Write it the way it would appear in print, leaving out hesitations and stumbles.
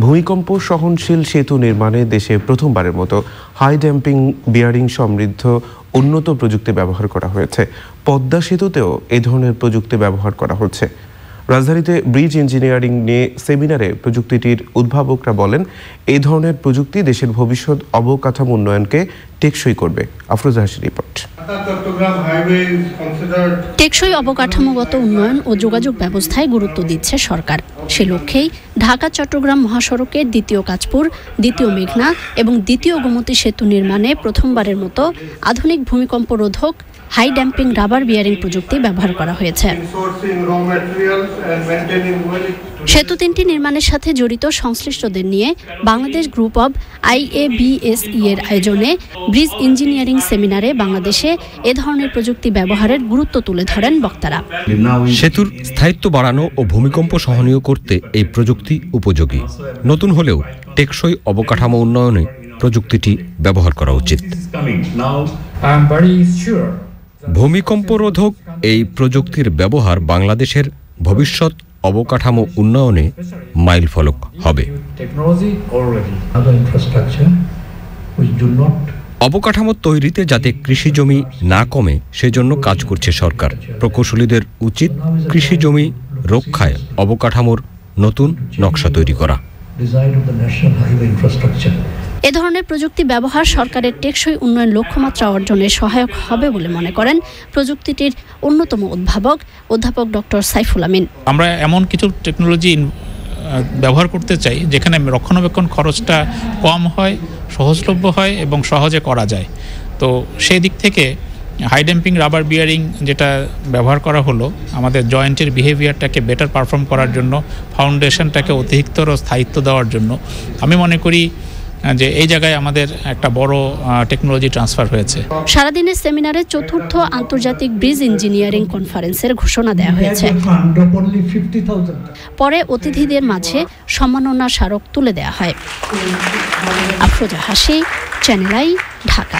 ভূমিকম্প সহনশীল সেতু নির্মাণে দেশে প্রথমবারের মতো হাই ড্যাম্পিং বিয়ারিং সমৃদ্ধ উন্নত প্রযুক্তি ব্যবহার করা হয়েছে। পদ্মা সেতুতেও এই ধরনের প্রযুক্তি ব্যবহার করা হচ্ছে। রাজধানীতে ব্রিজ ইঞ্জিনিয়ারিং নিয়ে সেমিনারে প্রযুক্তিটির উদ্ভাবকরা বলেন, এই ধরনের প্রযুক্তি দেশের ভবিষ্যৎ অবকাঠামো উন্নয়নকে টেকসই করবে। আফরোজা হাসির রিপোর্ট। টেকসই অবকাঠামোগত উন্নয়ন ও যোগাযোগ ব্যবস্থায় গুরুত্ব দিচ্ছে সরকার। সে লক্ষ্যেই ঢাকা চট্টগ্রাম মহাসড়কের দ্বিতীয় কাঁচপুর, দ্বিতীয় মেঘনা এবং দ্বিতীয় গোমতী সেতু নির্মাণে প্রথমবারের মতো আধুনিক ভূমিকম্প রোধক হাই ড্যাম্পিং রাবার বিয়ারিং প্রযুক্তি ব্যবহার করা হয়েছে। সেতু তিনটি নির্মাণের সাথে জড়িত সংশ্লিষ্টদের নিয়ে বাংলাদেশ গ্রুপ অব IABSE এর আয়োজনে ব্রিজ ইঞ্জিনিয়ারিং সেমিনারে বাংলাদেশে এ ধরনের প্রযুক্তি ব্যবহারের গুরুত্ব তুলে ধরেন বক্তারা। সেতুর স্থায়িত্ব বাড়ানো ও ভূমিকম্প সহনীয় করতে এই প্রযুক্তি উপযোগী। নতুন হলেও টেকসই অবকাঠামো উন্নয়নে প্রযুক্তিটি ব্যবহার করা উচিত। ভূমিকম্প রোধক এই প্রযুক্তির ব্যবহার বাংলাদেশের ভবিষ্যৎ অবকাঠামো উন্নয়নে মাইলফলক হবে। অবকাঠামো তৈরিতে যাতে কৃষি জমি না কমে সেজন্য কাজ করছে সরকার। প্রকৌশলীদের উচিত কৃষি জমি রক্ষায় অবকাঠামোর নতুন নকশা তৈরি করা। এ ধরনের প্রযুক্তি ব্যবহার সরকারের টেকসই উন্নয়ন লক্ষ্যমাত্রা অর্জনে সহায়ক হবে বলে মনে করেন প্রযুক্তিটির অন্যতম উদ্ভাবক অধ্যাপক ডক্টর সাইফুল আমিন। আমরা এমন কিছু টেকনোলজি ব্যবহার করতে চাই যেখানে রক্ষণাবেক্ষণ খরচটা কম হয়, সহজলভ্য হয় এবং সহজে করা যায়। তো সেই দিক থেকে হাই ড্যাম্পিং রাবার বিয়ারিং যেটা ব্যবহার করা হলো আমাদের জয়েন্টের বিহেভিয়ারটাকে বেটার পারফর্ম করার জন্য, ফাউন্ডেশনটাকে অতিরিক্তর স্থায়িত্ব দেওয়ার জন্য আমি মনে করি যে এই জায়গায় আমাদের একটা বড় টেকনোলজি ট্রান্সফার হয়েছে। সারাদিনের সেমিনারে চতুর্থ আন্তর্জাতিক ব্রিজ ইঞ্জিনিয়ারিং কনফারেন্সের ঘোষণা দেওয়া হয়েছে। পরে অতিথিদের মাঝে সম্মাননা স্মারক তুলে দেওয়া হয়। আফরোজা হাসি, চ্যানেল আই, ঢাকা।